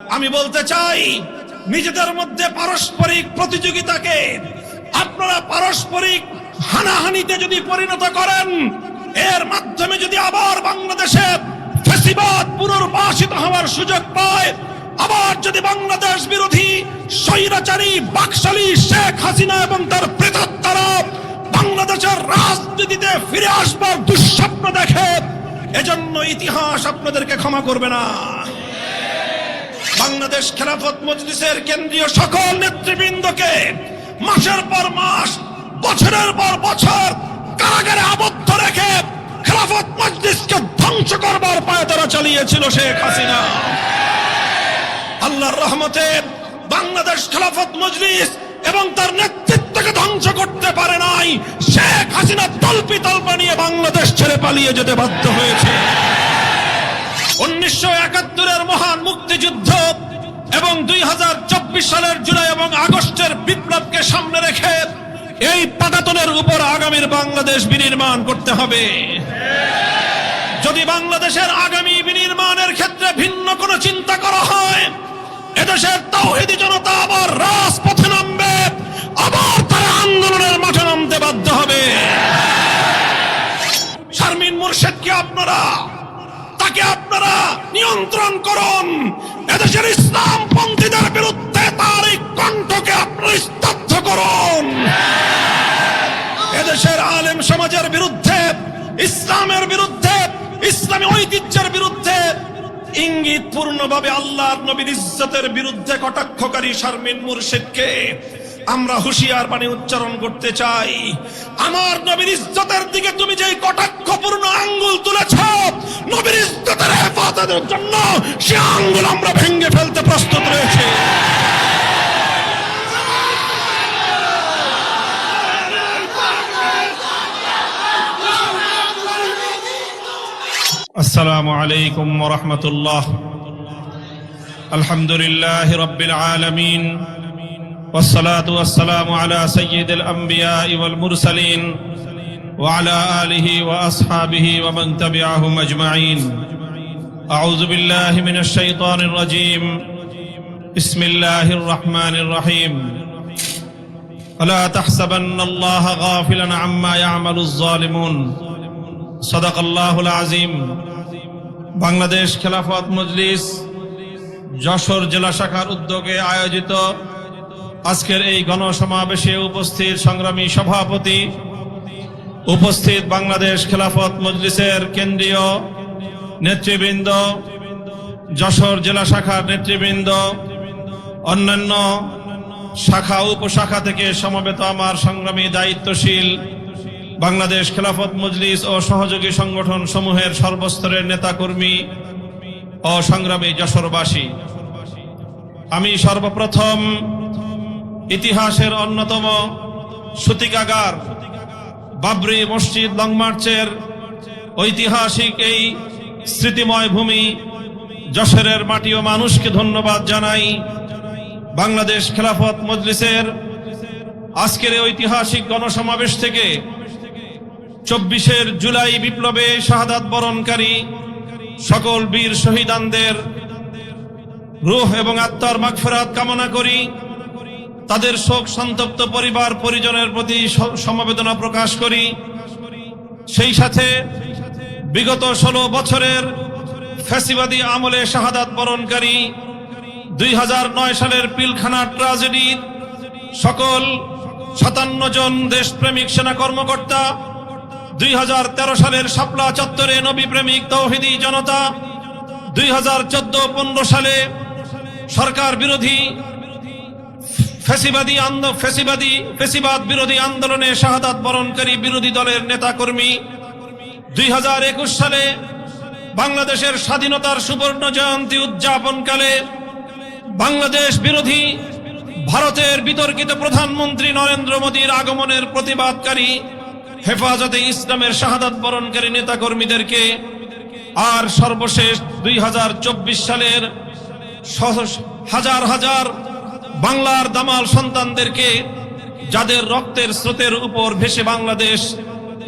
আমি বলতে চাই, নিজেদের মধ্যে পারস্পরিক প্রতিযোগিতাকে আপনারা পারস্পরিক হানাহানিতে যদি পরিণত করেন, এর মাধ্যমে যদি আবার বাংলাদেশে ফ্যাসিবাদ পুনর্বাসিত হওয়ার সুযোগ পায়, আবার যদি বাংলাদেশ বিরোধী স্বৈরাচারী বাকশালী শেখ হাসিনা এবং তার প্রেতাত্মারা বাংলাদেশের রাজনীতিতে ফিরে আসবার দুঃস্বপ্ন দেখে, এজন্য ইতিহাস আপনাদেরকে ক্ষমা করবে না। বাংলাদেশ খেলাফত মজলিসের কেন্দ্রীয় সকল নেতৃবৃন্দকে মাসের পর মাস, বছরের পর বছর কারাগারে আবদ্ধ রেখে খেলাফত মজলিসকে ধ্বংস করবার পায়তারা চালিয়েছিল শেখ হাসিনা। আল্লাহর রহমতে বাংলাদেশ খেলাফত মজলিস এবং তার নেতৃত্বকে ধ্বংস করতে পারে নাই। শেখ হাসিনা তল্পা নিয়ে বাংলাদেশ ছেড়ে পালিয়ে যেতে বাধ্য হয়েছে। 1971-এর মহান মুক্তিযুদ্ধ এবং 2024 সালের জুলাই এবং আগস্টের বিপ্লবকে সামনে রেখে এই পাটাতনের উপর আগামীর বাংলাদেশ বিনির্মাণ করতে হবে। যদি বাংলাদেশের আগামী বিনির্মাণের ক্ষেত্রে ভিন্ন কোনো চিন্তা করা হয়, এদেশের তাওহীদি জনতা আবার রাজপথে নামবে, আবার তারা আন্দোলনের মাঠে নামতে বাধ্য হবে। শারমিন মুর্শেদকে তাকে আপনারা নিয়ন্ত্রণ করুন। এদেশের ইসলামপন্থীদের বিরুদ্ধে তার এই কণ্ঠকে আপনারা স্তব্ধ করুন। এদেশের আলেম সমাজের বিরুদ্ধে, ইসলামের বিরুদ্ধে, ইসলামী ঐতিহ্যের বিরুদ্ধে, ইঙ্গিতপূর্ণভাবে আল্লাহর নবীর ইজ্জতের বিরুদ্ধে কটাক্ষকারী শারমিন মুর্শেদকে আমরা হুঁশিয়ার বাণী উচ্চারণ করতে চাই। আমার নবীর ইজ্জতের দিকে তুমি যে কটাক্ষপূর্ণ আঙ্গুল তুলেছ, নবীর ইজ্জতের হেফাজতের জন্য সে আঙ্গুল আমরা ভেঙে ফেলতে প্রস্তুত রয়েছে। আসসালামু আলাইকুম ওয়া রাহমাতুল্লাহ। আলহামদুলিল্লাহি রাব্বিল আলামিন, والصلاة والسلام على سيد الأنبياء والمرسلين وعلى آله وأصحابه ومن تبعهم أجمعين. أعوذ بالله من الشيطان الرجيم. بسم الله الرحمن الرحيم. ولا تحسبن الله غافلا عما يعمل الظالمون. صدق الله العظيم. বাংলাদেশ খেলাফত মজলিস যশোর জেলা শাখার উদ্যোগে আয়োজিত আজকের এই গণসমাবেশে উপস্থিত সংগ্রামী সভাপতি, উপস্থিত বাংলাদেশ খেলাফত মজলিসের কেন্দ্রীয় নেতৃবৃন্দ, যশোর জেলা শাখার নেতৃবৃন্দ, অন্যান্য শাখা উপশাখা থেকে সমবেত আমার সংগ্রামী দায়িত্বশীল বাংলাদেশ খেলাফত মজলিস ও সহযোগী সংগঠন সমূহের সর্বস্তরের নেতাকর্মী ও সংগ্রামী যশোরবাসী, আমি সর্বপ্রথম ইতিহাসের অন্যতম সূতিকাগার বাবরি মসজিদ লং মার্চের ঐতিহাসিক এই স্মৃতিময় ভূমি যশোরের মাটি ও মানুষকে ধন্যবাদ জানাই। বাংলাদেশ খেলাফত মজলিসের আজকের এই ঐতিহাসিক গণসমাবেশ থেকে 24 জুলাই বিপ্লবে শাহাদাত বরণকারী সকল বীর শহীদানদের রূহ এবং আত্মার মাগফিরাত কামনা করি। তাদের শোক সন্তপ্ত পরিবার পরিজনের প্রতি সমবেদনা প্রকাশ করি। সেই সাথে বিগত 16 বছরের ফ্যাসিবাদী আমলে শাহাদাত বরণকারী 2009 সালের পিলখানা ট্র্যাজেডির সকল 57 জন দেশপ্রেমিক সেনা কর্মকর্তা, 2013 সালের শাপলা চত্বরে নবী প্রেমিক তাওহীদি জনতা, 2014-15 সালে সরকার বিরোধী ফ্যাসিবাদ বিরোধী আন্দোলনে শাহাদাত বরণকারী বিরোধী দলের নেতাকর্মী, 2021 সালে বাংলাদেশের স্বাধীনতার সুবর্ণ জয়ন্তী উদযাপনকালে বাংলাদেশ বিরোধী ভারতের বিতর্কিত প্রধানমন্ত্রী নরেন্দ্র মোদীর আগমনের প্রতিবাদকারী হেফাজতে ইসলামের শাহাদাত বরণকারী নেতাকর্মীদেরকে, আর সর্বশেষ 2024 সালের হাজার হাজার বাংলার দামাল সন্তানদেরকে, যাদের রক্তের স্রোতের উপর ভেসে বাংলাদেশ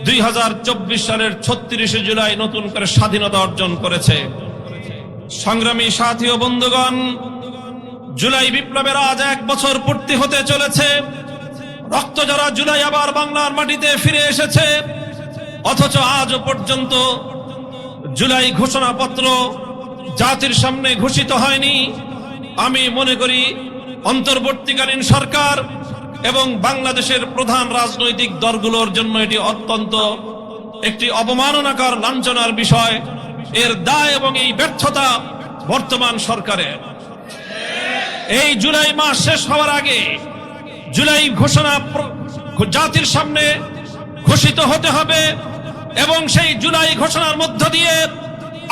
2024 সালের 36 জুলাই নতুন করে স্বাধীনতা অর্জন করেছে। সংগ্রামী সাথী ও বন্ধুগণ, জুলাই বিপ্লবের আজ 1 বছর পূর্তি হতে চলেছে। রক্ত ঝরা জুলাই আবার বাংলার মাটিতে ফিরে এসেছে, অথচ আজও পর্যন্ত জুলাই ঘোষণাপত্র জাতির সামনে ঘোষিত হয়নি। আমি মনে করি অন্তর্বর্তীকালীন সরকার এবং বাংলাদেশের প্রধান রাজনৈতিক দলগুলোর জন্য এটি অত্যন্ত একটি অবমাননাকর লাঞ্ছনার বিষয়। এর দায় এবং এই ব্যর্থতা বর্তমান সরকারের। এই জুলাই মাস শেষ হওয়ার আগে জুলাই ঘোষণা জাতির সামনে ঘোষিত হতে হবে এবং সেই জুলাই ঘোষণার মধ্য দিয়ে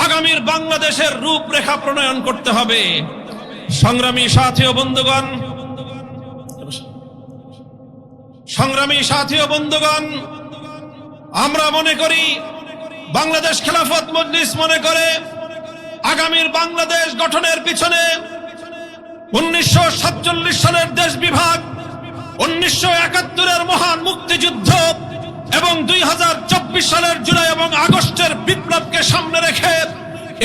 আগামীর বাংলাদেশের রূপরেখা প্রণয়ন করতে হবে। সংগ্রামী সাথী ও বন্ধুগণ, আমরা মনে করি, বাংলাদেশ খেলাফত মজলিস মনে করে, আগামীর বাংলাদেশ গঠনের পিছনে 1947 সালের দেশ বিভাগ, 1971-এর মহান মুক্তিযুদ্ধ এবং 2024 সালের জুলাই এবং আগস্টের বিপ্লবকে সামনে রেখে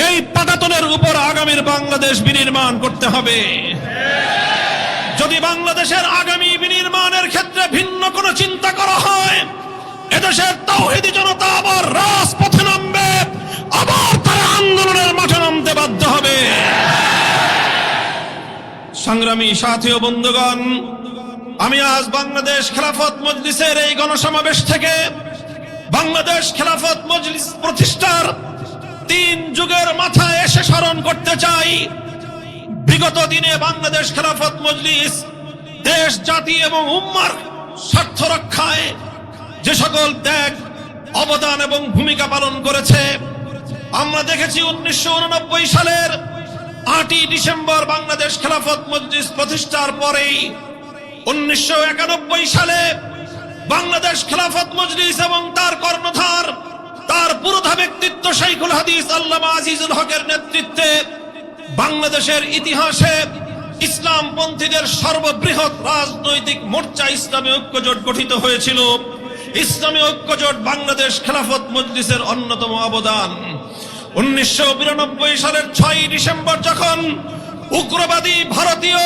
এই পাটাতনের উপর আগামীর বাংলাদেশ বিনির্মাণ করতে হবে। যদি বাংলাদেশের আগামী বিনির্মাণের ক্ষেত্রে ভিন্ন কোনো চিন্তা করা হয়, এদেশের তাওহীদি জনতা আবার রাজপথে নামবে, আবার তারা আন্দোলনের মাঠে নামতে বাধ্য হবে। সংগ্রামী সাথী ও বন্ধুগণ, আমি আজ বাংলাদেশ খেলাফত মজলিসের এই গণসমাবেশ থেকে বাংলাদেশ খেলাফত মজলিস প্রতিষ্ঠার 3 যুগের মাথায় এসে স্মরণ করতে চাই। বিগত দিনে বাংলাদেশ খেলাফত মজলিস দেশ, জাতি এবং উম্মার স্বার্থ রক্ষায় যে সকল ত্যাগ, অবদান এবং ভূমিকা পালন করেছে, আমরা দেখেছি 1989 সালের 8ই ডিসেম্বর বাংলাদেশ খেলাফত মজলিস প্রতিষ্ঠার পরেই 1991 সালে বাংলাদেশ খেলাফত মজলিস এবং তার কর্ণধার, তার পুরোধা ব্যক্তিত্ব শাইখুল হাদিস আল্লামা আজিজুল হকের নেতৃত্বে বাংলাদেশের ইতিহাসে ইসলামপন্থীদের সর্ববৃহৎ রাজনৈতিক মোর্চা ইসলামী ঐক্যজোট গঠিত হয়েছিল। ইসলামী ঐক্যজোট বাংলাদেশ খেলাফত মজলিসের অন্যতম অবদান। 1992 সালের 6ই ডিসেম্বর যখন উগ্রবাদী ভারতীয়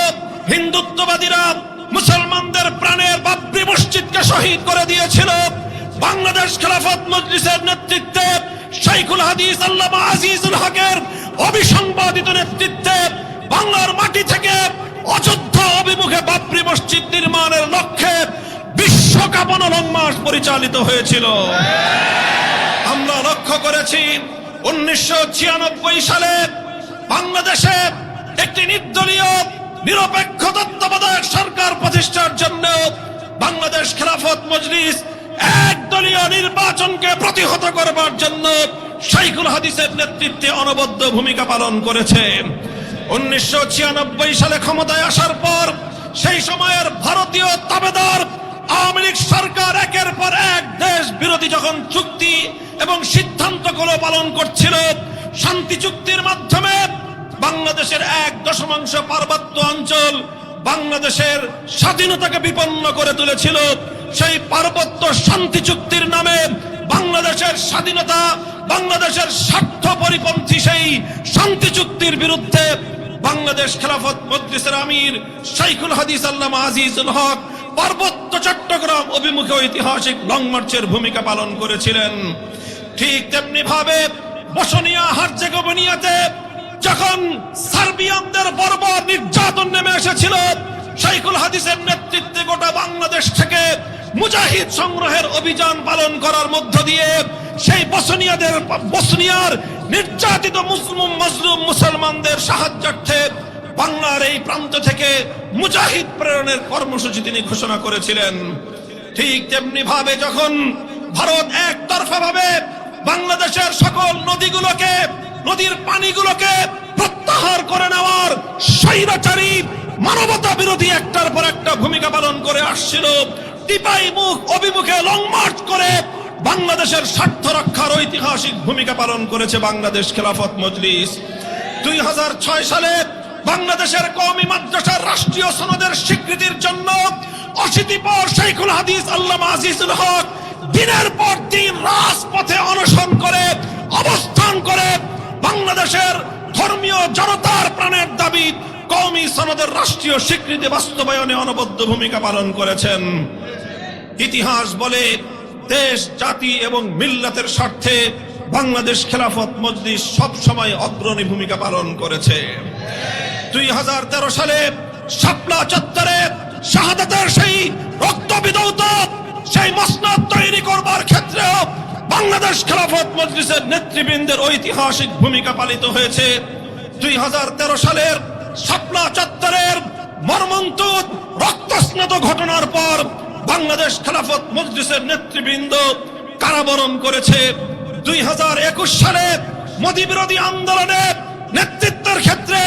হিন্দুত্ববাদীরা মুসলমানদের প্রাণের বাবরি মসজিদকে শহীদ করে দিয়েছিল, বাংলাদেশ খেলাফত মজলিসের নেতৃত্বে শাইখুল হাদিস আল্লামা আজিজুল হকের অবিসংবাদিত নেতৃত্বে বাংলার মাটি থেকে অযোধ্যা অভিমুখে বাবরি মসজিদ নির্মাণের লক্ষ্যে বিশ্বকাপানো লং মার্চ পরিচালিত হয়েছিল। আমরা লক্ষ্য করেছি 1996 সালে বাংলাদেশে একটি নির্দলীয় নিরপেক্ষ তত্ত্বাবধায়ক সরকার প্রতিষ্ঠার জন্য বাংলাদেশ খেলাফত মজলিস একদলীয় নির্বাচনকে প্রতিহত করবার জন্য শাইখুল হাদিসের নেতৃত্বে অনবদ্য ভূমিকা পালন করেছে। 1996 সালে ক্ষমতায় আসার পর সেই সময়ের ভারতীয় তাবেদার আওয়ামী লীগ সরকার একের পর এক দেশ বিরোধী যখন চুক্তি এবং সিদ্ধান্তগুলো পালন করছিল, শান্তি চুক্তির মাধ্যমে বাংলাদেশের 1/10 পার্বত্য অঞ্চল বাংলাদেশের স্বাধীনতাকে বিপন্ন করে তুলেছিল। সেই পার্বত্য শান্তি চুক্তির নামে বাংলাদেশের স্বাধীনতা, বাংলাদেশের স্বার্থ পরিপন্থী সেই শান্তি চুক্তির বিরুদ্ধে বাংলাদেশ খেলাফত মজলিসের আমির শাইখুল হাদিস আল্লামা আজিজুল হক পার্বত্য চট্টগ্রাম অভিমুখে ঐতিহাসিক লং মার্চের ভূমিকা পালন করেছিলেন। ঠিক তেমনি ভাবে বসনিয়া হার্জেগোভিনাতে যখন সার্বিয়ানদের বর্বর নির্যাতন নেমে এসেছিল, শাইখুল হাদিসের নেতৃত্বে গোটা বাংলাদেশ থেকে মুজাহিদ সংগ্রহের অভিযান পালন করার মধ্য দিয়ে সেই বসনিয়ার নির্যাতিত মজলুম মুসলমানদের সাহায্যার্থে বাংলার এই প্রান্ত থেকে মুজাহিদ প্রেরণের কর্মসূচি তিনি ঘোষণা করেছিলেন। ঠিক তেমনি ভাবে যখন ভারত একতরফা ভাবে বাংলাদেশের সকল নদীর পানিগুলোকে প্রত্যাহার করে নেওয়ার স্বৈরাচারী মানবতা বিরোধী একটার পর একটা ভূমিকা পালন করে আসছিল, টিপাই মুখ অভিমুখে লং মার্চ করে বাংলাদেশের স্বার্থ রক্ষার ঐতিহাসিক ভূমিকা পালন করেছে বাংলাদেশ খেলাফত মজলিস। 2006 সালে বাংলাদেশের কওমি মাদ্রাসার রাষ্ট্রীয় সনদের স্বীকৃতির জন্য অশীতিপর শাইখুল হাদিস আল্লামা আজিজুল হক দিনের পর দিন রাজপথে অনশন করে অবস্থান করে বাংলাদেশের ধর্মীয় জনতার প্রাণের দাবি কওমি সনদের রাষ্ট্রীয় স্বীকৃতি বাস্তবায়নে অনবদ্য ভূমিকা পালন করেছেন। ইতিহাস বলে দেশ, জাতি এবং মিল্লাতের স্বার্থে বাংলাদেশ খেলাফত মজলিস সব সময় অগ্রণী ভূমিকা পালন করেছে। 2013 সালে শাপলা চত্বরে শাহাদাতের সেই রক্ত বিধৌত সেই মসনদ তৈরি করবার ক্ষেত্রেও বাংলাদেশ খেলাফত মজলিসের নেতৃবৃন্দের ঐতিহাসিক ভূমিকা পালিত হয়েছে। 2013 সালের শাপলা চত্বরের মর্মন্তুদ রক্তস্নাত ঘটনার পর বাংলাদেশ খেলাফত মজলিসের নেতৃবৃন্দ কারাবরণ করেছে। 2021 সালে মোদী বিরোধী আন্দোলনে নেতৃত্বের ক্ষেত্রে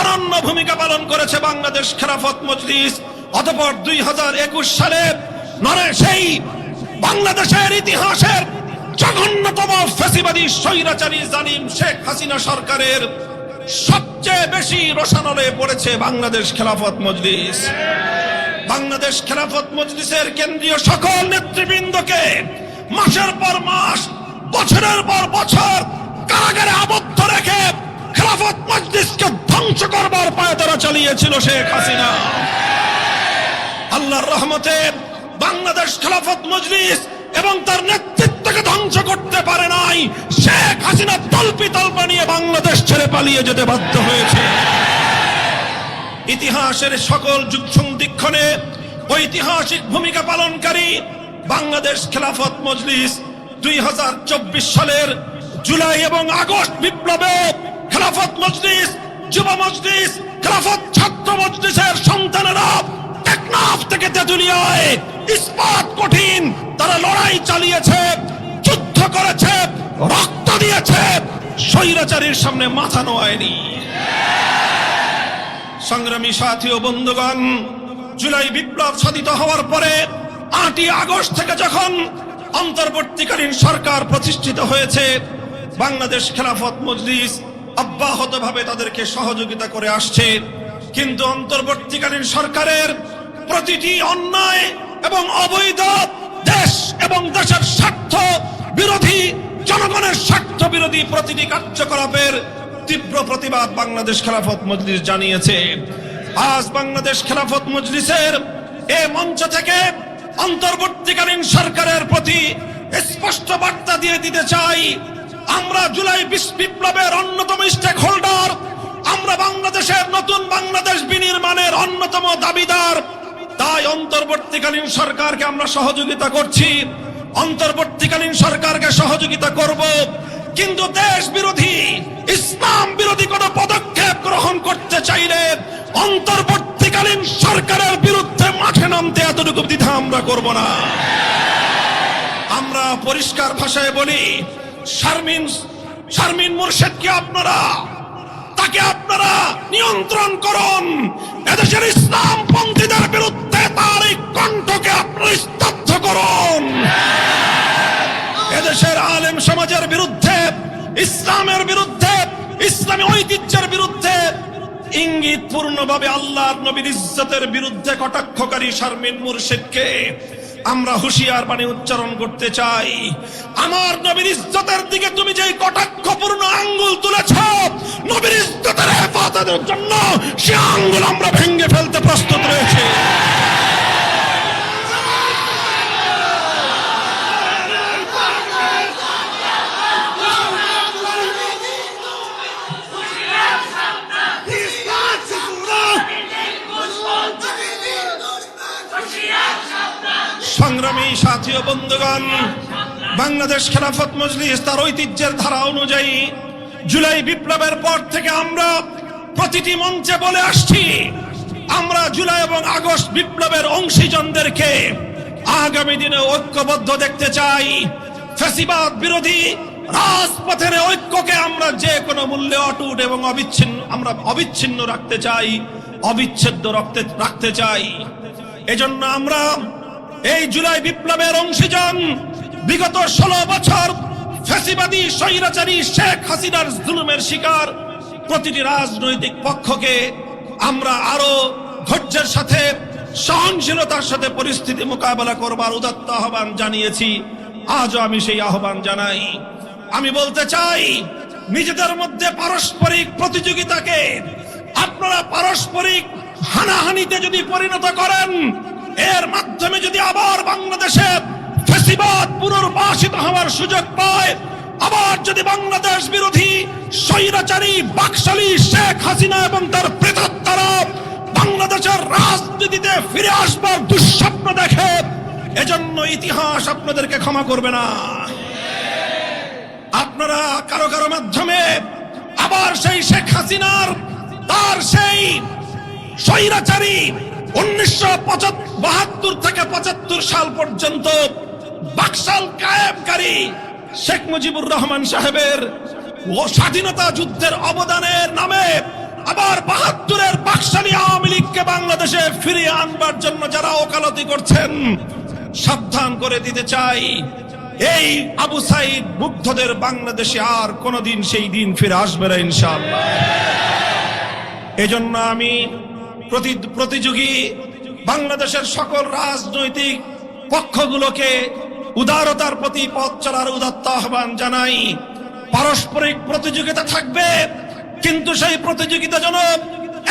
অনন্য ভূমিকা পালন করেছে বাংলাদেশ খেলাফত মজলিস। অতঃপর 2021 সালে সেই বাংলাদেশের ইতিহাসের জঘন্যতম ফ্যাসিবাদী স্বৈরাচারী জালিম শেখ হাসিনা সরকারের সবচেয়ে বেশি রোষানলে পড়েছে বাংলাদেশ খেলাফত মজলিস। বাংলাদেশ খেলাফত মজলিসের কেন্দ্রীয় সকল নেতৃবৃন্দকে মাসের পর মাস, বছরের পর বছর কারাগারে আবদ্ধ রেখে খেলাফত মজলিসকে ধ্বংস করবার পায়তারা চালিয়েছিল শেখ হাসিনা। আল্লাহর রহমতে বাংলাদেশ খেলাফত মজলিস এবং তার নেতৃত্বকে ধ্বংস করতে পারে নাই। শেখ হাসিনা তল্পা নিয়ে বাংলাদেশ ছেড়ে পালিয়ে যেতে বাধ্য হয়েছে। ইতিহাসের সকল যুগ সন্ধিক্ষণে ঐতিহাসিক ভূমিকা পালনকারী বাংলাদেশ খেলাফত মজলিস 2024 সালের জুলাই এবং আগস্ট বিপ্লবে খেলাফত মজলিস, যুব মজলিস, খেলাফত ছাত্র মজলিসের সন্তানেরা টেকনাফ থেকে তেঁতুলিয়ায় ইস্পাত কঠিন তারা লড়াই চালিয়েছে, যুদ্ধ করেছে, রক্ত দিয়েছে, স্বৈরাচারীর সামনে মাথা নোয়ায়নি। সংগ্রামী সাথী ও বন্ধুগণ, জুলাই বিপ্লব সাধিত হওয়ার পরে 8ই আগস্ট থেকে যখন অন্তর্বর্তীকালীন সরকার প্রতিষ্ঠিত হয়েছে, বাংলাদেশ খেলাফত মজলিস অব্যাহতভাবে তাদেরকে সহযোগিতা করে আসছে। কিন্তু অন্তর্বর্তীকালীন সরকারের প্রতিটি অন্যায় এবং অবৈধ দেশ এবং দেশের স্বার্থ বিরোধী, জনগণের স্বার্থ বিরোধী প্রতিটি কার্যকলাপের তীব্র প্রতিবাদ বাংলাদেশ খেলাফত মজলিস জানিয়েছে। আজ বাংলাদেশ খেলাফত মজলিসের এই মঞ্চ থেকে অন্তর্বর্তীকালীন সরকারের প্রতি স্পষ্ট বার্তা দিয়ে দিতে চাই, আমরা জুলাই বিপ্লবের অন্যতম স্টেক হোল্ডার, আমরা বাংলাদেশের নতুন বাংলাদেশ বিনির্মাণের অন্যতম দাবিদার। তাই অন্তর্বর্তীকালীন সরকারকে আমরা সহযোগিতা করছি, অন্তর্বর্তীকালীন সরকারকে সহযোগিতা করব। কিন্তু দেশ বিরোধী, ইসলাম বিরোধী কোন পদক্ষেপ গ্রহণ করতে চাইলে অন্তর্বর্তীকালীন সরকারের বিরুদ্ধে মাঠে নামতে এতটুকু দ্বিধা আমরা করব না। আমরা পরিষ্কার ভাষায় বলি, শারমিন মুর্শেদকে তাকে আপনারা নিয়ন্ত্রণ করুন। এদেশের ইসলামপন্থীদের বিরুদ্ধে তার এই কণ্ঠকে আপনারা স্তব্ধ করুন। এদেশের আলেম সমাজের বিরুদ্ধে, ইসলামের বিরুদ্ধে, ইসলামী ঐতিহ্যের বিরুদ্ধে, ইঙ্গিতপূর্ণভাবে আল্লাহর নবীর ইজ্জতের বিরুদ্ধে কটাক্ষকারী শারমিন মুর্শেদকে আমরা হুঁশিয়ার বাণী উচ্চারণ করতে চাই। আমার নবীর ইজ্জতের দিকে তুমি যে কটাক্ষপূর্ণ আঙ্গুল তুলেছ, নবীর ইজ্জতের হেফাজতের জন্য সে আঙ্গুল আমরা ভেঙে ফেলতে প্রস্তুত রয়েছে। সংগ্রামী সাথী ও বন্ধুগণ, বাংলাদেশ খেলাফত মজলিস তার ঐতিহ্যের ধারা অনুযায়ী জুলাই বিপ্লবের পর থেকে আমরা প্রতিটি মঞ্চে বলে আসছি, আমরা জুলাই এবং আগস্ট বিপ্লবের অংশীজনদেরকে আগামী দিনে ঐক্যবদ্ধ দেখতে চাই। ফ্যাসিবাদ বিরোধী রাজপথের ঐক্যকে আমরা যে কোনো মূল্যে অটুট এবং অবিচ্ছিন্ন রাখতে চাই, অবিচ্ছেদ্য রাখতে চাই। এজন্য আমরা এই জুলাই বিপ্লবের অংশীজন বিগত 16 বছর ফ্যাসিবাদী স্বৈরাচারী শেখ হাসিনার জুলুমের শিকার প্রতিটি রাজনৈতিক পক্ষকে আমরা আরো ধৈর্যের সাথে, সহনশীলতার সাথে পরিস্থিতি মোকাবেলা করবার উদাত্ত আহ্বান জানিয়েছি। আজও আমি সেই আহ্বান জানাই। আমি বলতে চাই, নিজেদের মধ্যে পারস্পরিক প্রতিযোগিতাকে আপনারা পারস্পরিক হানাহানিতে যদি পরিণত করেন, এর মাধ্যমে যদি আবার বাংলাদেশে ফ্যাসিবাদ পুনর্বাসিত হওয়ার সুযোগ পায়, আবার যদি বাংলাদেশ বিরোধী স্বৈরাচারী বাকশালী শেখ হাসিনা এবং তার প্রেতাত্মারা বাংলাদেশের রাজনীতিতে ফিরে আসবার দুঃস্বপ্ন দেখে, এজন্য ইতিহাস আপনাদেরকে ক্ষমা করবে না। আপনারা কারো কারো মাধ্যমে আবার সেই শেখ হাসিনার তার সেই স্বৈরাচারী 1972 থেকে 75 সাল পর্যন্ত বাকশাল কায়েমকারী শেখ মুজিবুর রহমান সাহেবের ও স্বাধীনতা যুদ্ধের অবদানের নামে আবার 72-এর বাকশালী আওয়ামী লীগকে বাংলাদেশে ফিরিয়ে আনবার জন্য যারা ওকালতি করছেন, সাবধান করে দিতে চাই, এই আবু সাইদ মুগ্ধদের বাংলাদেশে আর কোনোদিন সেই দিন ফিরে আসবে না ইনশাআল্লাহ। এজন্য আমি প্রতিযোগী বাংলাদেশের সকল রাজনৈতিক পক্ষগুলোকে উদারতার প্রতি পথ চলার উদাত্ত আহ্বান জানাই। পারস্পরিক প্রতিযোগিতা থাকবে, কিন্তু সেই প্রতিযোগিতা যেন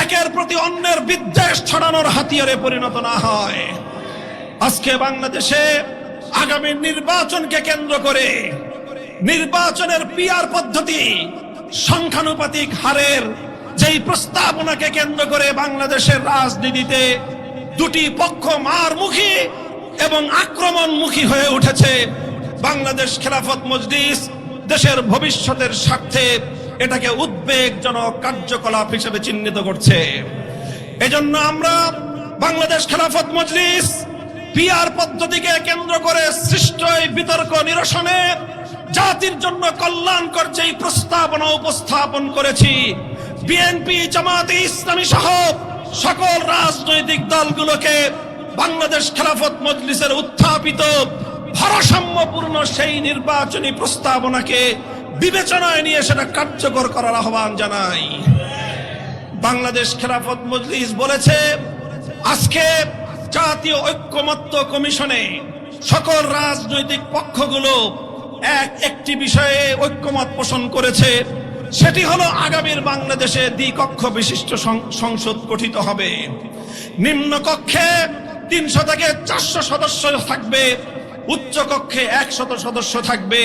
একের প্রতি অন্যের বিদ্বেষ ছড়ানোর হাতিয়ারে পরিণত না হয়। আজকে বাংলাদেশে আগামী নির্বাচনকে কেন্দ্র করে নির্বাচনের পিআর পদ্ধতি, সংখ্যানুপাতিক হারের যেই প্রস্তাবনাকে কেন্দ্র করে বাংলাদেশের রাজনীতিতে দুটি পক্ষ মারমুখী এবং আক্রমণমুখী হয়ে উঠেছে। বাংলাদেশ খেলাফত মজলিস দেশের ভবিষ্যতের স্বার্থে এটাকে উদ্বেগজনক কার্যকলাপ হিসেবে চিহ্নিত করছে। এজন্য আমরা বাংলাদেশ খেলাফত মজলিস পিআর পদ্ধতিকে কেন্দ্র করে সৃষ্ট এই বিতর্ক নিরসনে জাতির জন্য কল্যাণকর যেই প্রস্তাবনা উপস্থাপন করেছি, বিএনপি, জামায়াতে ইসলামী সহ সকল রাজনৈতিক দলগুলোকে বাংলাদেশ খেলাফত মজলিসের উত্থাপিত ভারসাম্যপূর্ণ সেই নির্বাচনী প্রস্তাবনাকে বিবেচনায় নিয়ে সেটা কার্যকর করার আহ্বান জানাই। বাংলাদেশ খেলাফত মজলিস বলেছে, আজকে জাতীয় ঐক্যমত্য কমিশনে সকল রাজনৈতিক পক্ষগুলো একটি বিষয়ে ঐক্যমত পোষণ করেছে, সেটি হলো আগামীর বাংলাদেশে দ্বিকক্ষ বিশিষ্ট সংসদ গঠিত হবে। নিম্ন কক্ষে 300 থেকে 400 সদস্য থাকবে, উচ্চ কক্ষে 100 সদস্য থাকবে।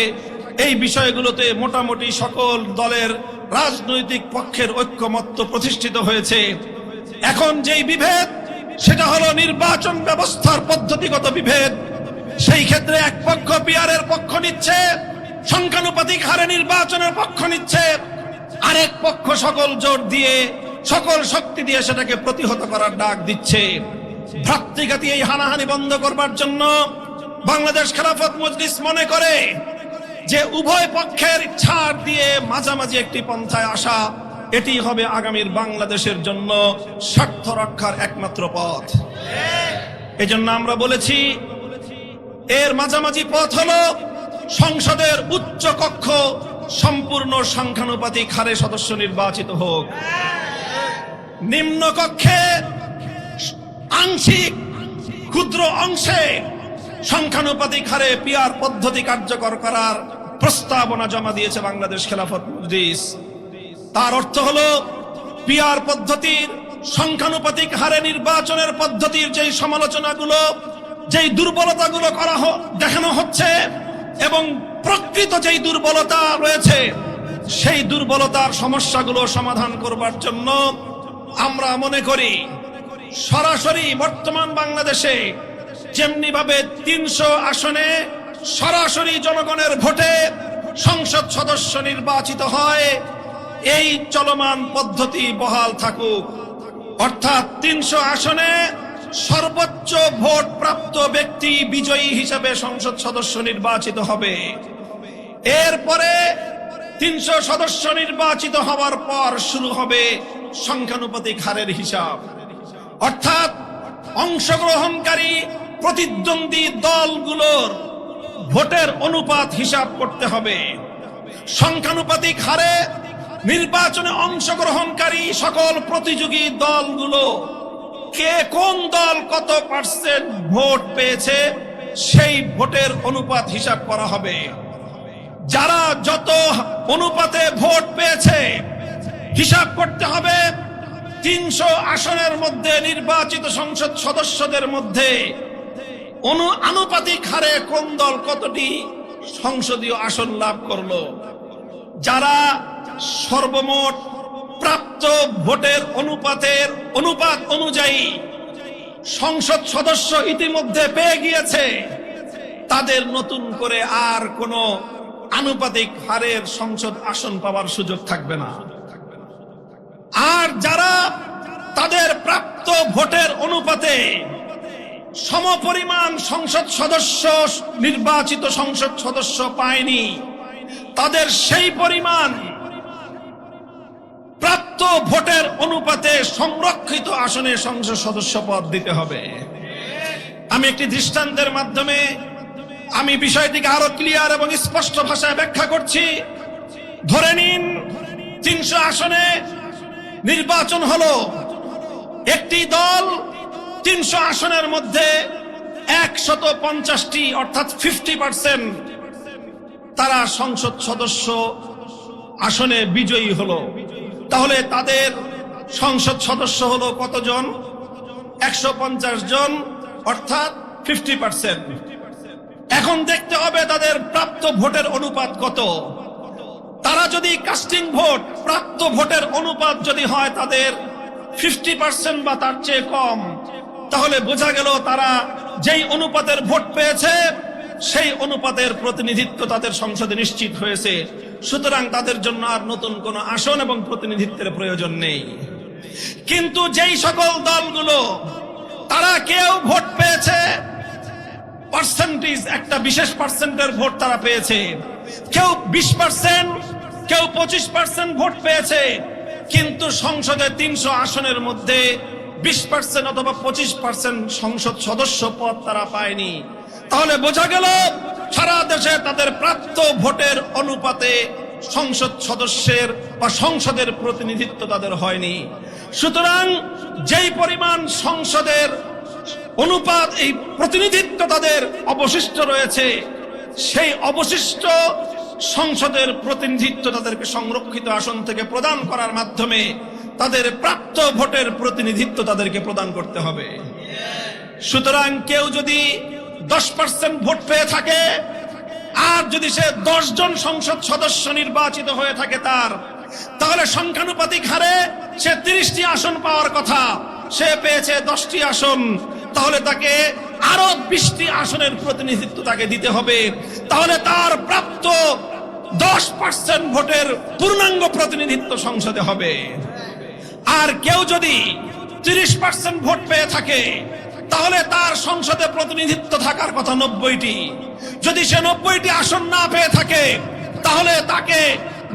এই বিষয়গুলোতে মোটামুটি সকল দলের রাজনৈতিক পক্ষের ঐক্যমত্য প্রতিষ্ঠিত হয়েছে। এখন যেই বিভেদ, সেটা হলো নির্বাচন ব্যবস্থার পদ্ধতিগত বিভেদ। সেই ক্ষেত্রে এক পক্ষ পিআরের পক্ষ নিচ্ছে, সংখ্যানুপাতিক হারে নির্বাচনের পক্ষ নিচ্ছে, আরেক পক্ষ সকল জোর দিয়ে সকল শক্তি দিয়ে সেটাকে প্রতিহত করার ডাক দিচ্ছে। ভ্রাতৃঘাতী এই হানাহানি বন্ধ করবার জন্য বাংলাদেশ খেলাফত মজলিস মনে করে যে উভয় পক্ষের ছাড় দিয়ে মাঝামাঝি একটি পন্থায় আসা, এটি হবে আগামীর বাংলাদেশের জন্য স্বার্থ রক্ষার একমাত্র পথ। এজন্য আমরা বলেছি, এর মাঝামাঝি পথ হলো সংসদের উচ্চ কক্ষ সম্পূর্ণ সংখ্যানুপাতিক হারে সদস্য নির্বাচিত হোক, নিম্ন কক্ষে আংশিক ক্ষুদ্র অংশে সংখ্যানুপাতিক হারে পিআর পদ্ধতি কার্যকর করার প্রস্তাবনা জমা দিয়েছে বাংলাদেশ খেলাফত মজলিস। তার অর্থ হলো পিআর পদ্ধতির সংখ্যানুপাতিক হারে নির্বাচনের পদ্ধতির যেই সমালোচনাগুলো, যেই দুর্বলতাগুলো দেখানো হচ্ছে এবং প্রকৃত যেই দুর্বলতা রয়েছে, সেই দুর্বলতার সমস্যাগুলো সমাধান করবার জন্য আমরা মনে করি সরাসরি বর্তমান বাংলাদেশে যেমনি ভাবে 300 আসনে সরাসরি জনগণের ভোটে সংসদ সদস্য নির্বাচিত হয়, এই চলমান পদ্ধতি বহাল থাকুক। অর্থাৎ 300 আসনে সর্বোচ্চ ভোট প্রাপ্ত ব্যক্তি বিজয়ী হিসেবে সংসদ সদস্য নির্বাচিত হবে। এরপরে 300 সদস্য নির্বাচিত হওয়ার পর শুরু হবে সংখ্যানুপাতিক হারের হিসাব। অর্থাৎ অংশগ্রহণকারী প্রতিদ্বন্দ্বী দলগুলোর ভোটের অনুপাত হিসাব করতে হবে। সংখ্যানুপাতিক হারে নির্বাচনে অংশগ্রহণকারী সকল প্রতিযোগী দলগুলো কে কোন দল কত পার্সেন্ট ভোট পেয়েছে সেই ভোটের অনুপাত হিসাব করা হবে। যারা যত অনুপাতে ভোট পেয়েছে হিসাব করতে হবে 300 আসনের মধ্যে নির্বাচিত সংসদ সদস্যদের মধ্যে আনুপাতিক হারে কোন দল কতটি সংসদীয় আসন লাভ করলো? যারা সর্বমোট প্রাপ্ত ভোটের অনুপাত অনুযায়ী সংসদ সদস্য ইতিমধ্যে পেয়ে গিয়েছে, তাদের নতুন করে আর কোনো আনুপাতিক হারের সংসদ আসন পাওয়ার সুযোগ থাকবে না। আর যারা তাদের প্রাপ্ত ভোটের অনুপাতে সমপরিমাণ সংসদ সদস্য নির্বাচিত সংসদ সদস্য পায়নি, তাদের সেই পরিমাণ প্রাপ্ত ভোটের অনুপাতে সংরক্ষিত আসনে সংসদ সদস্য পদ দিতে হবে। আমি একটি দৃষ্টান্তের মাধ্যমে আমি বিষয়টিকে আরো ক্লিয়ার এবং স্পষ্ট ভাষায় ব্যাখ্যা করছি। ধরে নিন 300 আসনে নির্বাচন হলো, একটি দল 300 আসনের মধ্যে 150টি অর্থাৎ 50% তারা সংসদ সদস্য আসনে বিজয়ী হলো। তাহলে তাদের সংসদ সদস্য হলো কতজন? 150 জন, অর্থাৎ 50%। এখন দেখতে হবে তাদের প্রাপ্ত ভোটের অনুপাত কত। তারা যদি কাস্টিং ভোট প্রাপ্ত ভোটের অনুপাত যদি হয় তাদের 50% বা তার চেয়ে কম, তাহলে বোঝা গেল তারা যেই অনুপাতের ভোট পেয়েছে সেই অনুপাতের প্রতিনিধিত্ব তাদের সংসদে নিশ্চিত হয়েছে। সুতরাং তাদের জন্য আর নতুন কোন আসন এবং প্রতিনিধিত্বের প্রয়োজন নেই। কিন্তু যেই সকল দলগুলো তারা কেউ ভোট পেয়েছে পার্সেন্টেজ, একটা বিশেষ পার্সেন্টের ভোট তারা পেয়েছে, কেউ 20%, কেউ 25% ভোট পেয়েছে, কিন্তু সংসদে 300 আসনের মধ্যে 20% অথবা 25% সংসদ সদস্য পদ তারা পায়নি, তাহলে বোঝা গেল সারা দেশে তাদের প্রাপ্ত ভোটের অনুপাতে সংসদ সদস্যের বা সংসদের প্রতিনিধিত্ব তাদের হয়নি। সুতরাং যেই পরিমাণ সংসদের অনুপাত এই প্রতিনিধিত্ব তাদের অবশিষ্ট রয়েছে, সেই অবশিষ্ট সংসদের প্রতিনিধিত্ব তাদেরকে সংরক্ষিত আসন থেকে প্রদান করার মাধ্যমে তাদের প্রাপ্ত ভোটের প্রতিনিধিত্ব তাদেরকে প্রদান করতে হবে। সুতরাং কেউ যদি 10% ভোট পেয়ে থাকে আর যদি সে 10 জন সংসদ সদস্য নির্বাচিত হয়ে থাকে তাহলে সংখ্যানুপাতিক হারে সে 30টি আসন পাওয়ার কথা, সে পেয়েছে 10টি আসন, তাহলে তাকে আরো 20টি আসনের প্রতিনিধিত্ব তাকে দিতে হবে। তাহলে তার প্রাপ্ত 10% ভোটের পূর্ণাঙ্গ প্রতিনিধিত্ব সংসদে হবে। আর কেউ যদি 30% ভোট পেয়ে থাকে তাহলে তার সংসদে প্রতিনিধিত্ব থাকার কথা 90টি। যদি সে 90টি আসন না পেয়ে থাকে তাহলে তাকে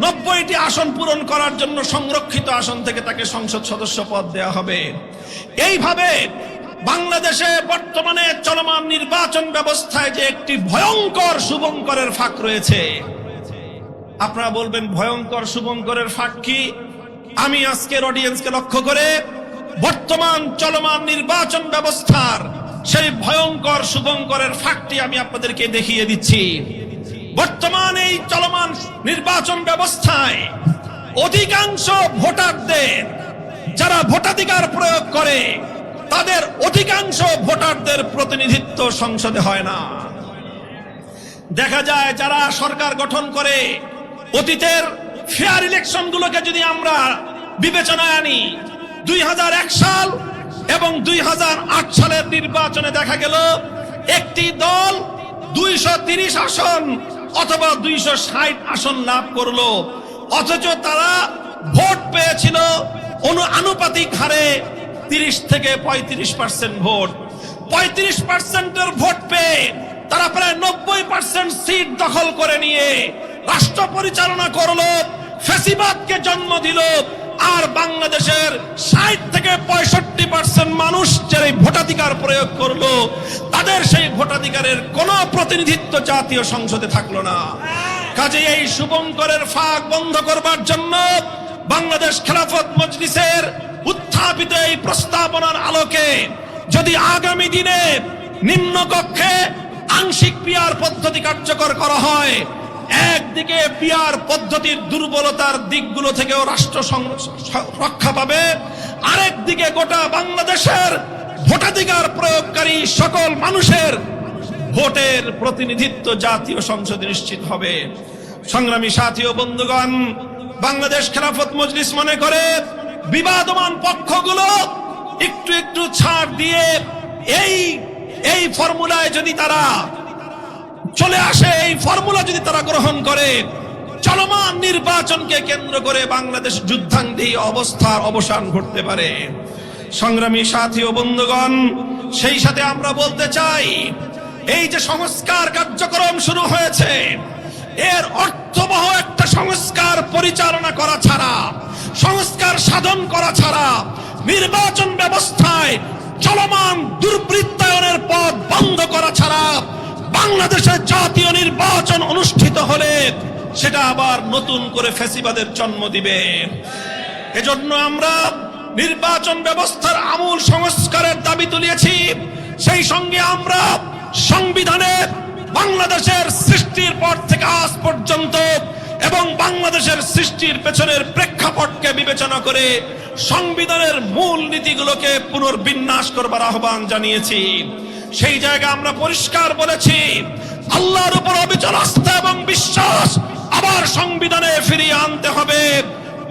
90টি আসন পূরণ করার জন্য সংরক্ষিত আসন থেকে তাকে সংসদ সদস্য পদ দেওয়া হবে। এইভাবে বাংলাদেশে বর্তমানে চলমান নির্বাচন ব্যবস্থায় যে একটি ভয়ঙ্কর শুভঙ্করের ফাঁক রয়েছে। আপনারা বলবেন ভয়ঙ্কর শুভঙ্করের ফাঁক কি? আমি আজকের অডিয়েন্সকে লক্ষ্য করে বর্তমান চলমান নির্বাচন ব্যবস্থার সেই ভয়ঙ্কর শুভঙ্করের ফাঁকটি আমি আপনাদেরকে দেখিয়ে দিচ্ছি। বর্তমান এই চলমান নির্বাচন ব্যবস্থায় অধিকাংশ ভোটারদের, যারা ভোটাধিকার প্রয়োগ করে, তাদের অধিকাংশ ভোটারদের প্রতিনিধিত্ব সংসদে হয় না। দেখা যায় যারা সরকার গঠন করে, অতীতের ফেয়ার ইলেকশন গুলোকে যদি আমরা বিবেচনায় আনি, 2001 সাল এবং 2008 সালের নির্বাচনে দেখা গেল একটি দল 230 আসন অথবা 260 আসন লাভ করলো, অথচ তারা ভোট পেয়েছিল আনুপাতিক হারে 30 থেকে 35% ভোট। 35% ভোট পেয়ে তারা প্রায় 90% সিট দখল করে নিয়ে রাষ্ট্র পরিচালনা করলো, ফ্যাসিবাদকে জন্ম দিল। আর বাংলাদেশের 60 থেকে 65% মানুষ যারা ভোটাধিকার প্রয়োগ করলো, তাদের সেই ভোটাধিকারের কোনো প্রতিনিধিত্ব জাতীয় সংসদে থাকলো না। কাজে এই শুভঙ্করের ফাঁক বন্ধ করবার জন্য বাংলাদেশ খেলাফত মজলিসের উত্থাপিত এই প্রস্তাবনার আলোকে যদি আগামী দিনে নিম্নকক্ষে আংশিক পিয়ার পদ্ধতি কার্যকর করা হয়, একদিকে পিআর পদ্ধতির দুর্বলতার দিকগুলো থেকেও রাষ্ট্র রক্ষা পাবে, আরেকদিকে গোটা বাংলাদেশের ভোটাধিকার প্রয়োগকারী সকল মানুষের ভোটের প্রতিনিধিত্ব জাতীয় সংসদে নিশ্চিত হবে। সংগ্রামী সাথী ও বন্ধুগণ, বাংলাদেশ খেলাফত মজলিস মনে করে বিবাদমান পক্ষগুলো একটু একটু ছাড় দিয়ে এই ফর্মুলায় যদি তারা চলে আসে, এই ফর্মুলা যদি তারা গ্রহণ করে, চলমান নির্বাচনকে কেন্দ্র করে বাংলাদেশ যুদ্ধাঙ্গী অবস্থার অবসান ঘটতে পারে। সংগ্রামী সাথী ও বন্ধুগণ, সেই সাথে আমরা বলতে চাই, এই যে সংস্কার কার্যক্রম শুরু হয়েছে, এর অর্থবহ একটা সংস্কার পরিচালনা করা ছাড়া, সংস্কার সাধন করা ছাড়া, নির্বাচন ব্যবস্থায় চলমান দুর্বৃত্তায়নের পথ বন্ধ করা ছাড়া বাংলাদেশে জাতীয় নির্বাচন অনুষ্ঠিত হলে সেটা আবার নতুন করে ফ্যাসিবাদের জন্ম দিবে। এজন্য আমরা নির্বাচন ব্যবস্থার আমূল সংস্কারের দাবি তুলেছি। সেই সঙ্গে আমরা সংবিধানে বাংলাদেশের সৃষ্টির পর থেকে আজ পর্যন্ত এবং বাংলাদেশের সৃষ্টির পেছনের প্রেক্ষাপটকে বিবেচনা করে সংবিধানের মূল নীতিগুলোকে পুনর্বিন্যাস করবার আহ্বান জানিয়েছি। সেই জায়গায় আমরা পরিষ্কার বলেছি, আল্লাহর উপর অবিচল আস্থা এবং বিশ্বাস আবার সংবিধানে ফিরিয়ে আনতে হবে।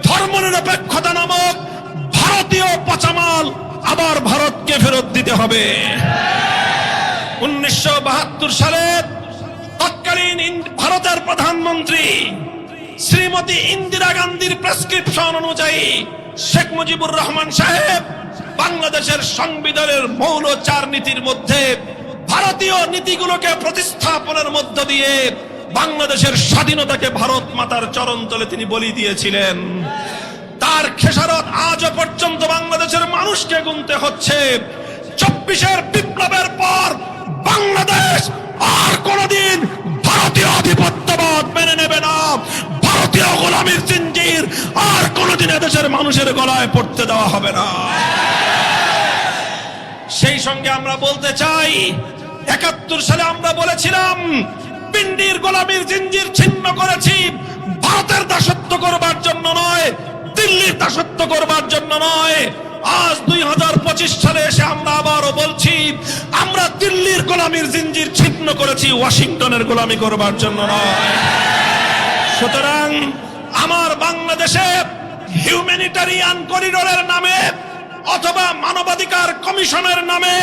ধর্মনিরপেক্ষতা নামক ভারতীয় পচামাল আবার ভারতকে ফেরত দিতে হবে। 1972 সালে তৎকালীন ভারতের প্রধানমন্ত্রী শ্রীমতী ইন্দিরা গান্ধীর প্রেসক্রিপশন অনুযায়ী শেখ মুজিবুর রহমান সাহেব বাংলাদেশের সংবিধানের মৌল 4 নীতির মধ্যে ভারতীয় নীতিগুলোকে প্রতিস্থাপনের মধ্য দিয়ে বাংলাদেশের স্বাধীনতাকে ভারত মাতার চরণতলে তিনি বলি দিয়েছিলেন। তার খেসারত আজও পর্যন্ত বাংলাদেশের মানুষকে গুনতে হচ্ছে। 24 বিপ্লবের পর বাংলাদেশ আর কোনদিন ভারতীয় আধিপত্যবাদ মেনে নেবে না। ভারতীয় গোলামীর জিঞ্জির আর কোনদিন এদেশের মানুষের গলায় পড়তে দেওয়া হবে না। সেই সঙ্গে আমরা বলতে চাই, 71 সালে আমরা বলেছিলাম পিন্ডির গোলামীর জিঞ্জির ছিন্ন করেছি ভারতের দাসত্ব করবার জন্য নয়, দিল্লির দাসত্ব করবার জন্য নয়। আজ 2025 সালে এসে আমরা আবারও বলছি, আমরা দিল্লির গোলামীর জিঞ্জির ছিন্ন করেছি, ওয়াশিংটনের গোলামি করবার জন্য নয়। সুতরাং আমার বাংলাদেশে হিউম্যানিটারিয়ান করিডোরের নামে অথবা মানবাধিকার কমিশনের নামে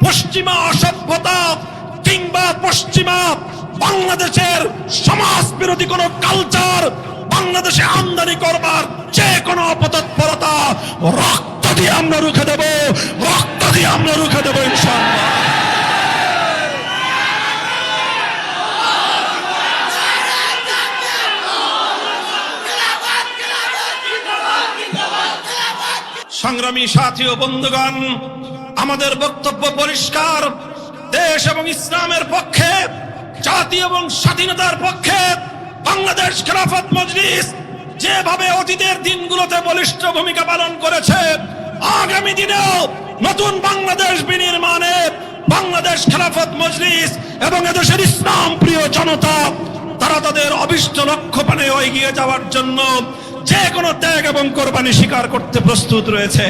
পশ্চিমা অসভ্যতা কিংবা পশ্চিমা বাংলাদেশের সমাজ বিরোধী কোন কালচার বাংলাদেশে আমদানি করবার যে কোনো অপতৎপরতা রক্ত দিয়ে আমরা রুখে দেব, রক্ত দিয়ে আমরা রুখে দেব ইনশাআল্লাহ। সংগ্রামী সাথী ও বন্ধুগণ, আমাদের বক্তব্য পরিষ্কার। দেশ এবং ইসলামের পক্ষে, জাতি এবং স্বাধীনতার পক্ষে বাংলাদেশ খেলাফত মজলিস যেভাবে অতীতের দিনগুলোতে বলিষ্ঠ ভূমিকা পালন করেছে, আগামী দিনেও নতুন বাংলাদেশ বিনির্মাণে বাংলাদেশ খেলাফত মজলিস এবং এদেশের ইসলাম প্রিয় জনতা তারা তাদের অভিষ্ট লক্ষ্য পানে এগিয়ে যাওয়ার জন্য যে কোনো ত্যাগ এবং কোরবানি স্বীকার করতে প্রস্তুত রয়েছে।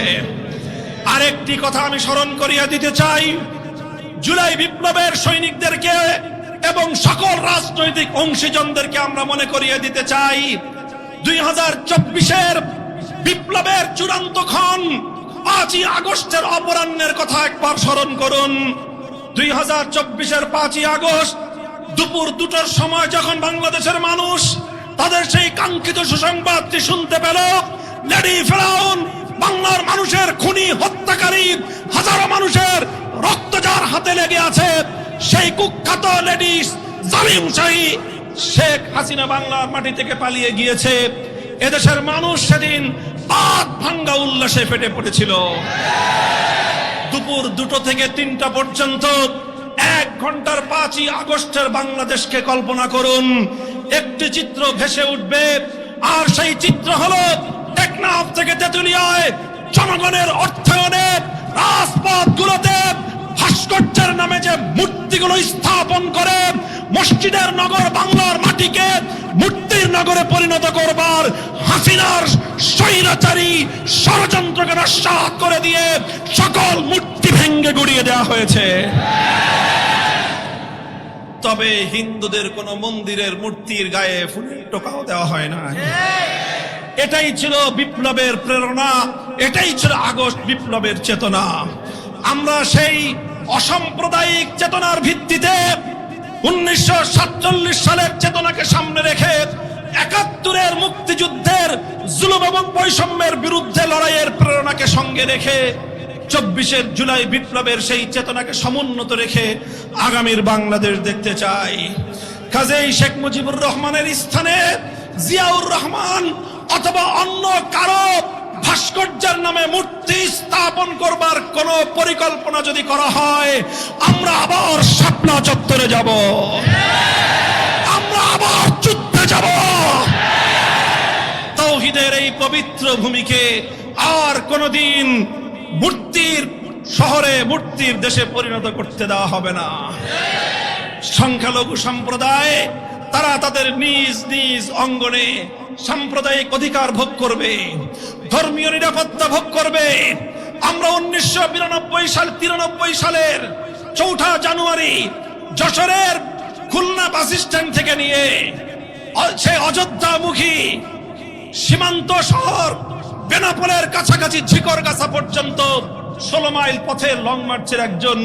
আরেকটি কথা আমি স্মরণ করিয়ে দিতে চাই, জুলাই বিপ্লবের সৈনিকদেরকে এবং সকল রাজনৈতিক অংশীজনদেরকে আমরা মনে করিয়ে দিতে চাই, 2024-এর বিপ্লবের চূড়ান্ত ক্ষণ 5ই আগস্টের অপরাহ্নের কথা একবার স্মরণ করুন। 2024-এর 5ই আগস্ট দুপুর 2টার সময় যখন বাংলাদেশের মানুষ তাদের সেই কাঙ্ক্ষিত সুসংবাদটি শুনতে পেল, লেডি ফেরাউন বাংলার মানুষের খুনি হত্যাকারী হাজারো মানুষের রক্ত যার হাতে লেগে আছে, সেই কুখ্যাত লেডি জালিম শাহী শেখ হাসিনা বাংলার মাটি থেকে পালিয়ে গিয়েছে, এদেশের মানুষ সেদিন বাদ ভাঙ্গা উল্লাসে ফেটে পড়েছিল। দুপুর 2টো থেকে 3টা পর্যন্ত 1 ঘন্টার 5ই আগস্টের বাংলাদেশকে কল্পনা করুন। একটি চিত্র ভেসে উঠবে, আর সেই চিত্র হলো টেকনাফ থেকে তেতুলিয়ায় জনগণের অর্থায়নে রাজপথগুলোতে ভাস্কর্যের নামে যে মূর্তিগুলো স্থাপন করে মসজিদের নগর বাংলার মাটিকে মূর্তির নগরে পরিণত করবার হাসিনার স্বৈরাচারী ষড়যন্ত্রকে নস্যাৎ করে দিয়ে সকল মূর্তি ভেঙে গুড়িয়ে দেওয়া হয়েছে। তবে হিন্দুদের কোন মন্দিরের মূর্তির গায়ে ফুলের টোকাও দেওয়া হয় না। এটাই ছিল বিপ্লবের প্রেরণা, এটাই ছিল আগস্ট বিপ্লবের চেতনা। আমরা সেই অসাম্প্রদায়িক চেতনার ভিত্তিতে 1947 সালের চেতনাকে সামনে রেখে 71-এর মুক্তিযুদ্ধের জুলুম এবং বৈষম্যের বিরুদ্ধে লড়াইয়ের প্রেরণাকে সঙ্গে রেখে 24 জুলাই বিপ্লবের সেই চেতনাকে সমুন্নত রেখে আগামীর বাংলাদেশ দেখতে চাই। কাজেই শেখ মুজিবুর রহমানের স্থানে জিয়াউর রহমান অথবা অন্য কারো ভাস্কর্যের নামে মূর্তি স্থাপন করবার কোন পরিকল্পনা যদি করা হয়, আমরা আবার শাপলা চত্বরে যাব, আমরা আবার যুদ্ধে যাব। তাওহীদের এই পবিত্র ভূমিকে আর কোনদিন মূর্তির শহরে, মূর্তির দেশে পরিণত করতে দেওয়া হবে না। সংখ্যালঘু সম্প্রদায় তারা তাদের নিজ নিজ অঙ্গনে সাম্প্রদায়িক অধিকার ভোগ করবে, ধর্মীয় নিরাপত্তা ভোগ করবে। আমরা 1993 সালের 4 জানুয়ারি যশোরের খুলনা বাস স্ট্যান্ড থেকে নিয়ে সেই অযোধ্যামুখী সীমান্ত শহর বেনাপোলের কাছাকাছি ঝিকরগাছা পর্যন্ত 16 মাইল পথের লং মার্চের একজন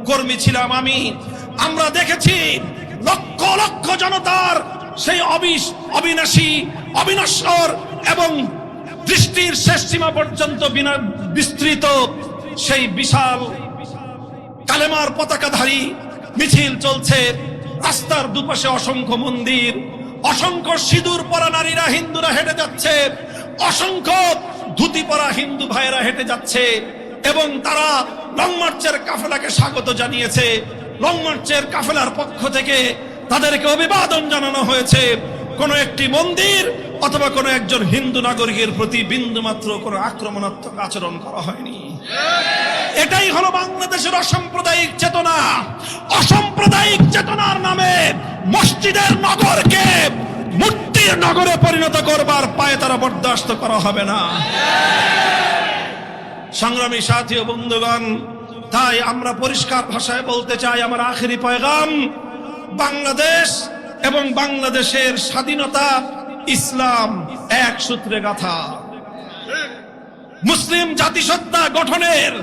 কর্মী ছিলাম আমি। আমরা দেখেছি লক্ষ লক্ষ জনতার সেই অবিনাশী, অবিনশ্বর এবং দৃষ্টির শেষ সীমা পর্যন্ত বিস্তৃত সেই বিশাল কালেমার পতাকাধারী মিছিল চলছে। রাস্তার দুপাশে অসংখ্য মন্দির, অসংখ্য সিঁদুর পরা নারীরা, হিন্দুরা হেঁটে যাচ্ছে, অসংখ্য ধুতি পরা হিন্দু ভাইয়েরা হেঁটে যাচ্ছে এবং তারা লং মার্চের কাফেলাকে স্বাগত জানিয়েছে। লং মার্চের কাফেলার পক্ষ থেকে তাদেরকে অভিবাদন জানানো হয়েছে। কোন একটি মন্দির অথবা কোন একজন হিন্দু নাগরিকের প্রতি বিন্দুমাত্র কোন আক্রমণাত্মক আচরণ করা হয়নি। এটাই হলো বাংলাদেশের অসাম্প্রদায়িক চেতনা। অসাম্প্রদায়িক চেতনার নামে মসজিদের নগরকে মূর্তির নগরে পরিণত করবার পায়ে তারা বরদাস্ত করা হবে না। সংগ্রামী সাথী ও বন্ধুগণ, তাই আমরা পরিষ্কার ভাষায় বলতে চাই, আমার আখেরি পয়গাম, বাংলাদেশ এবং বাংলাদেশের স্বাধীনতা ইসলাম এক সূত্রে গাঁথা। মুসলিম জাতিসত্তা গঠনের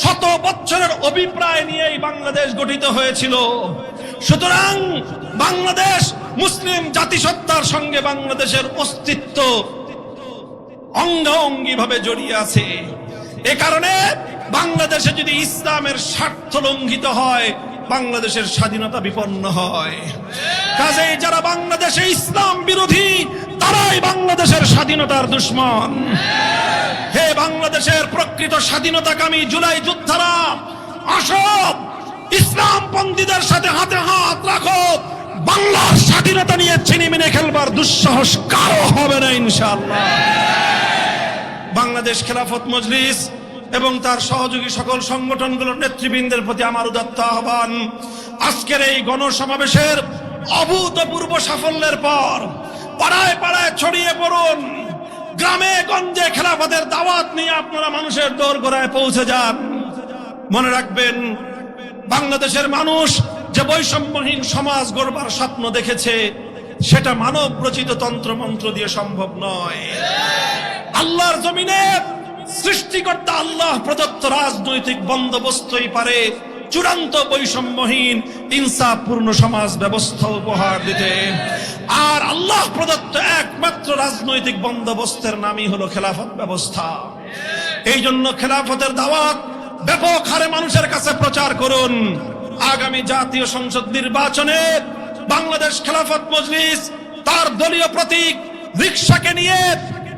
100 বছরের অভিপ্রায় নিয়েই বাংলাদেশ গঠিত হয়েছিল। সুতরাং বাংলাদেশ মুসলিম জাতিসত্তার সঙ্গে বাংলাদেশের অস্তিত্ব অঙ্গাঙ্গি ভাবে জড়িয়ে আছে। এ কারণে বাংলাদেশে যদি ইসলামের স্বার্থ লঙ্ঘিত হয়, বাংলাদেশের স্বাধীনতা বিপন্ন হয়। কাজেই যারা বাংলাদেশে ইসলাম বিরোধী, তারাই বাংলাদেশের স্বাধীনতার দুশ্মন। হে বাংলাদেশের প্রকৃত স্বাধীনতাকামী জুলাই যোদ্ধারা, আসো ইসলাম পন্থীদের সাথে হাতে হাত রাখো। বাংলার স্বাধীনতা নিয়ে ছিনিমিনি খেলবার দুঃসাহস কারো হবে না ইনশাআল্লাহ। বাংলাদেশ খেলাফত মজলিস এবং তার সহযোগী সকল সংগঠনগুলোর নেতৃবৃন্দের প্রতি আমার উদাত্ত আহ্বান, আজকের এই গণসমাবেশের অভূতপূর্ব সাফল্যের পর পাড়ায় পাড়ায় ছড়িয়ে পড়ুন। গ্রামে গঞ্জে খেলাফতের দাওয়াত নিয়ে আপনারা মানুষের দোরগোড়ায় পৌঁছে যান। মনে রাখবেন, বাংলাদেশের মানুষ যে বৈষম্যহীন সমাজ গড়বার স্বপ্ন দেখেছে, সেটা মানব রচিত তন্ত্রমন্ত্র দিয়ে সম্ভব নয়। আল্লাহর জমিনে সৃষ্টিকর্তা আল্লাহ প্রদত্ত রাজনৈতিক বন্দোবস্তই পারে চূড়ান্ত বৈষম্যহীন ইনসাফপূর্ণ সমাজ ব্যবস্থা উপহার দিতে। আর আল্লাহ প্রদত্ত একমাত্র রাজনৈতিক বন্দোবস্তের নামই হলো খেলাফত ব্যবস্থা। এই জন্য খেলাফতের দাওয়াত ব্যাপক হারে মানুষের কাছে প্রচার করুন। আগামী জাতীয় সংসদ নির্বাচনে বাংলাদেশ খেলাফত মজলিস তার দলীয় প্রতীক রিকশাকে নিয়ে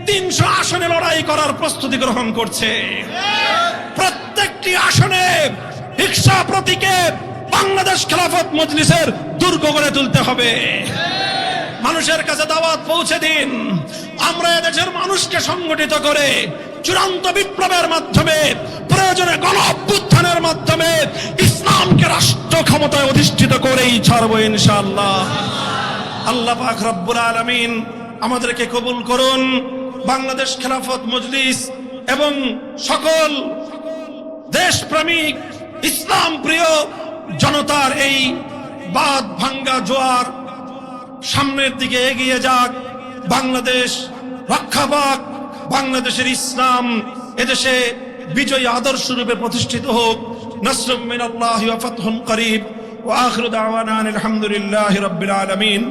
300 আসনে লড়াই করার প্রস্তুতি গ্রহণ করছে। প্রত্যেকটি আসনে রিকশা প্রতীকে বাংলাদেশ খেলাফত মজলিসের দুর্গ গড়ে তুলতে হবে। মানুষের কাছে দাওয়াত পৌঁছে দিন। আমরা এদেশের মানুষকে সংগঠিত করে চূড়ান্ত বিপ্লবের মাধ্যমে, প্রয়োজনে গণ অভ্যুত্থানের মাধ্যমে ইসলাম ইসলামকে রাষ্ট্র ক্ষমতায় অধিষ্ঠিত করেই ছাড়বো ইনশাআল্লাহ। আল্লাহ পাক রব্বুল আলামিন আমাদেরকে কবুল করুন। বাংলাদেশ খেলাফত মজলিস এবং সকল দেশপ্রেমিক ইসলাম প্রিয় জনতার এই বাঁধ ভাঙ্গা জোয়ার সামনের দিকে এগিয়ে যাক। বাংলাদেশ রক্ষা পাক, বাংলাদেশের ইসলাম এদেশে বিজয়ী আদর্শ রূপে প্রতিষ্ঠিত হোক। নাসরুম মিনাল্লাহি ওয়া ফাতহুন করিব ওয়া আখিরু দাওয়ানা আলহামদুলিল্লাহি রাব্বিল আলামিন।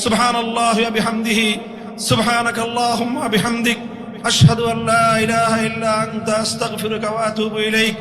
সুবহানাল্লাহি ওয়া বিহামদিহি সুবহানাকাল্লাহুম্মা ওয়া বিহামদিক আশহাদু আল্লা ইলাহা ইল্লা আনতা আস্তাগফিরুকা ওয়া আতুবু ইলাইক।